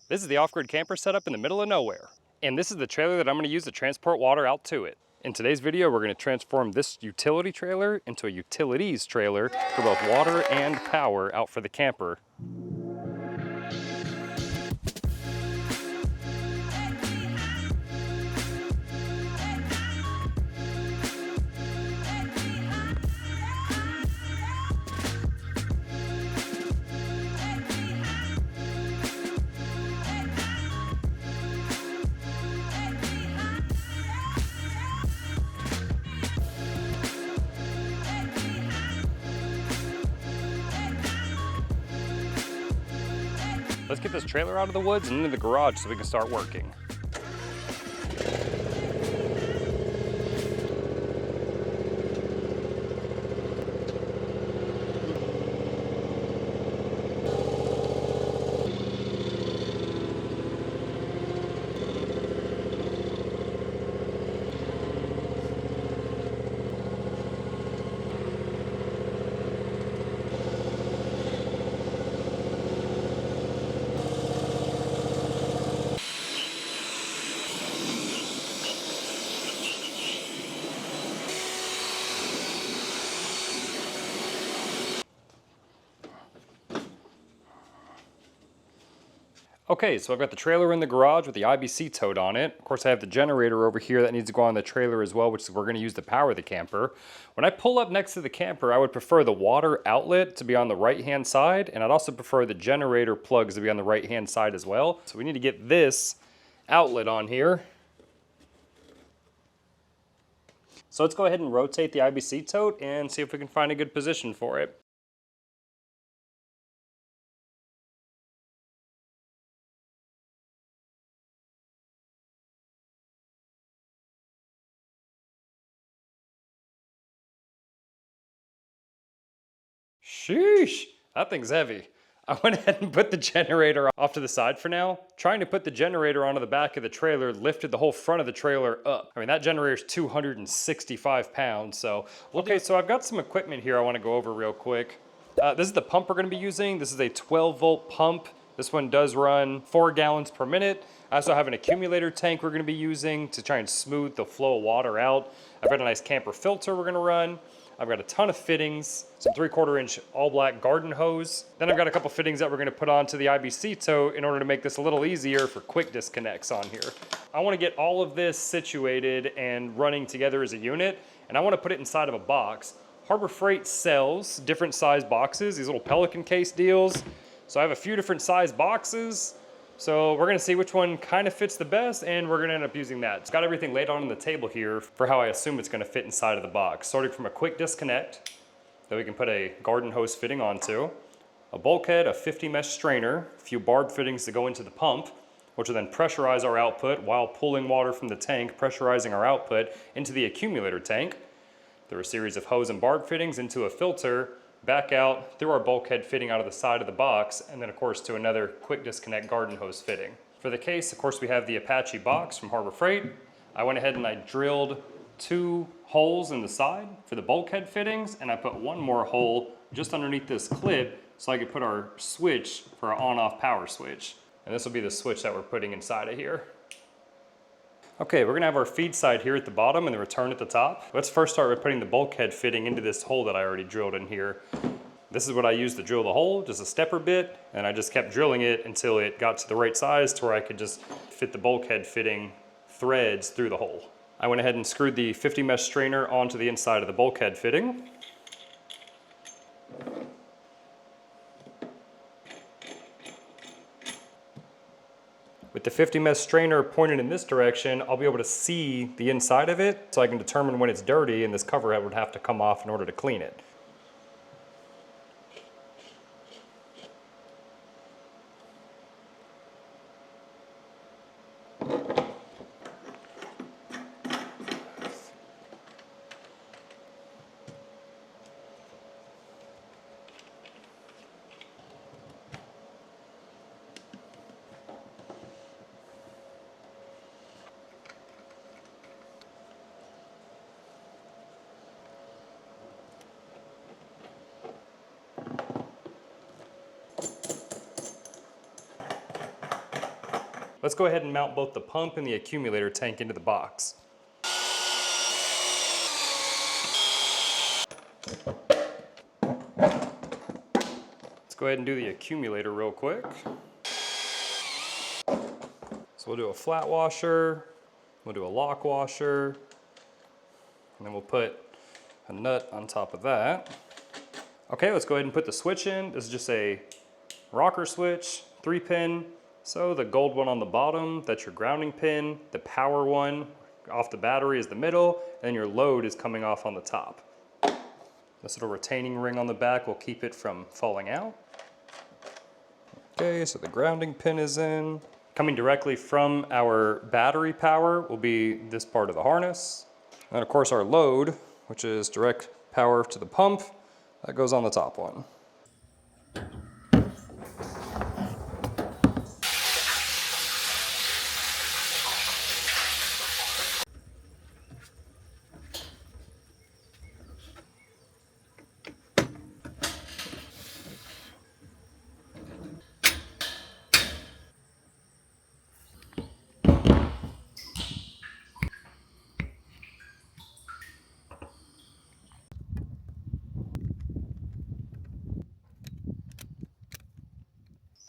This is the off-grid camper setup in the middle of nowhere. And this is the trailer that I'm gonna use to transport water out to it. In today's video, we're gonna transform this utility trailer into a utilities trailer for both water and power out for the camper. Let's get this trailer out of the woods and into the garage so we can start working. Okay, so I've got the trailer in the garage with the IBC tote on it. Of course, I have the generator over here that needs to go on the trailer as well, which we're gonna use to power the camper. When I pull up next to the camper, I would prefer the water outlet to be on the right-hand side, and I'd also prefer the generator plugs to be on the right-hand side as well. So we need to get this outlet on here. So let's go ahead and rotate the IBC tote and see if we can find a good position for it. Sheesh, that thing's heavy. I went ahead and put the generator off to the side for now. Trying to put the generator onto the back of the trailer lifted the whole front of the trailer up. I mean, that generator's 265 pounds, so. Okay, so I've got some equipment here I wanna go over real quick. This is the pump we're gonna be using. This is a 12-volt pump. This one does run 4 gallons per minute. I also have an accumulator tank we're gonna be using to try and smooth the flow of water out. I've got a nice camper filter we're gonna run. I've got a ton of fittings, some 3/4 inch all black garden hose. Then I've got a couple fittings that we're gonna put onto the IBC tote in order to make this a little easier for quick disconnects on here. I wanna get all of this situated and running together as a unit, and I wanna put it inside of a box. Harbor Freight sells different size boxes, these little Pelican case deals. So I have a few different size boxes. So we're gonna see which one kind of fits the best, and we're gonna end up using that. It's got everything laid on the table here for how I assume it's gonna fit inside of the box. Starting from a quick disconnect that we can put a garden hose fitting onto, a bulkhead, a 50 mesh strainer, a few barb fittings to go into the pump, which will then pressurize our output while pulling water from the tank, pressurizing our output into the accumulator tank. There are a series of hose and barb fittings into a filter, back out through our bulkhead fitting out of the side of the box, and then of course to another quick disconnect garden hose fitting. For the case, of course, we have the Apache box from Harbor Freight. I went ahead and I drilled 2 holes in the side for the bulkhead fittings, and I put 1 more hole just underneath this clip so I could put our switch for our on-off power switch. And this will be the switch that we're putting inside of here. Okay, we're gonna have our feed side here at the bottom and the return at the top. Let's first start with putting the bulkhead fitting into this hole that I already drilled in here. This is what I used to drill the hole, just a stepper bit, and I just kept drilling it until it got to the right size to where I could just fit the bulkhead fitting threads through the hole. I went ahead and screwed the 50 mesh strainer onto the inside of the bulkhead fitting. With the 50 mesh strainer pointed in this direction, I'll be able to see the inside of it so I can determine when it's dirty, and this cover head would have to come off in order to clean it. Let's go ahead and mount both the pump and the accumulator tank into the box. Let's go ahead and do the accumulator real quick. So we'll do a flat washer, we'll do a lock washer, and then we'll put a nut on top of that. Okay, let's go ahead and put the switch in. This is just a rocker switch, 3-pin. So the gold one on the bottom, that's your grounding pin. The power one off the battery is the middle, and your load is coming off on the top. This little retaining ring on the back will keep it from falling out. Okay, so the grounding pin is in. Coming directly from our battery power will be this part of the harness. And of course our load, which is direct power to the pump, that goes on the top one.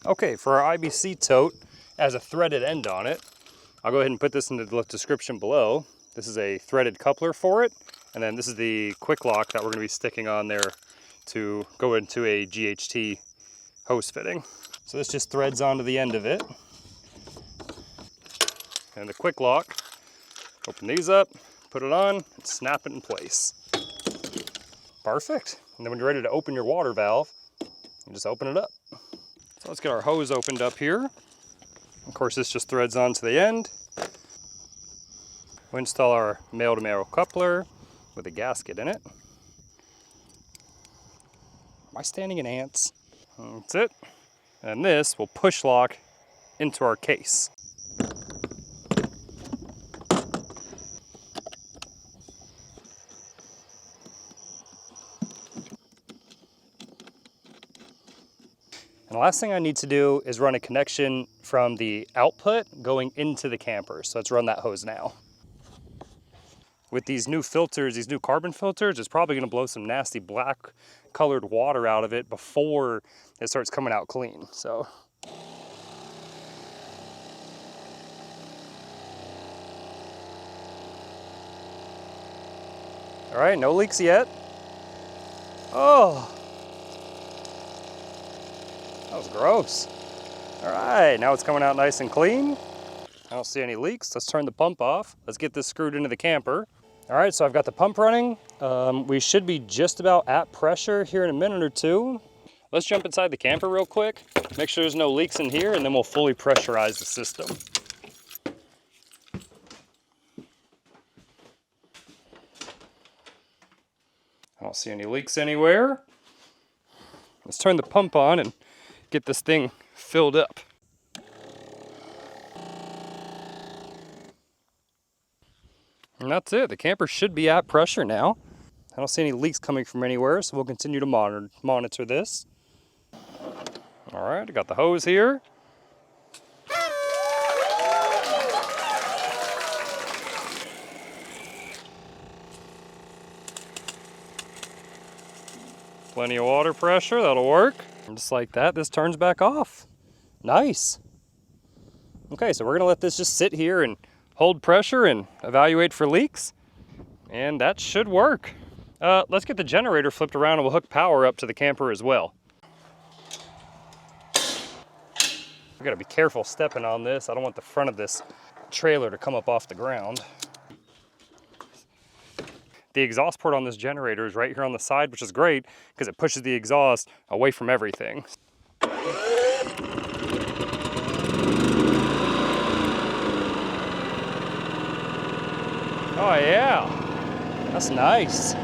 Okay, for our IBC tote, has a threaded end on it. I'll go ahead and put this in the description below. This is a threaded coupler for it, and then this is the quick lock that we're gonna be sticking on there to go into a GHT hose fitting. So this just threads onto the end of it. And the quick lock, open these up, put it on, and snap it in place. Perfect. And then when you're ready to open your water valve, you just open it up. So let's get our hose opened up here. Of course, this just threads onto the end. We'll install our male-to-male coupler with a gasket in it. Am I standing in ants? That's it. And this will push lock into our case. And the last thing I need to do is run a connection from the output going into the camper. So let's run that hose now. With these new filters, these new carbon filters, it's probably gonna blow some nasty black colored water out of it before it starts coming out clean, so. All right, no leaks yet. Oh. That was gross. All right, now it's coming out nice and clean. I don't see any leaks. Let's turn the pump off. Let's get this screwed into the camper. All right, so I've got the pump running. We should be just about at pressure here in a minute or two. Let's jump inside the camper real quick, make sure there's no leaks in here, and then we'll fully pressurize the system. I don't see any leaks anywhere. Let's turn the pump on and get this thing filled up. And that's it. The camper should be at pressure now. I don't see any leaks coming from anywhere, so we'll continue to monitor this. All right, I got the hose here. Plenty of water pressure, that'll work. And just like that, this turns back off. Nice. Okay, so we're gonna let this just sit here and hold pressure and evaluate for leaks. And that should work. Let's get the generator flipped around and we'll hook power up to the camper as well. We gotta be careful stepping on this. I don't want the front of this trailer to come up off the ground. The exhaust port on this generator is right here on the side, which is great because it pushes the exhaust away from everything. Oh yeah, that's nice.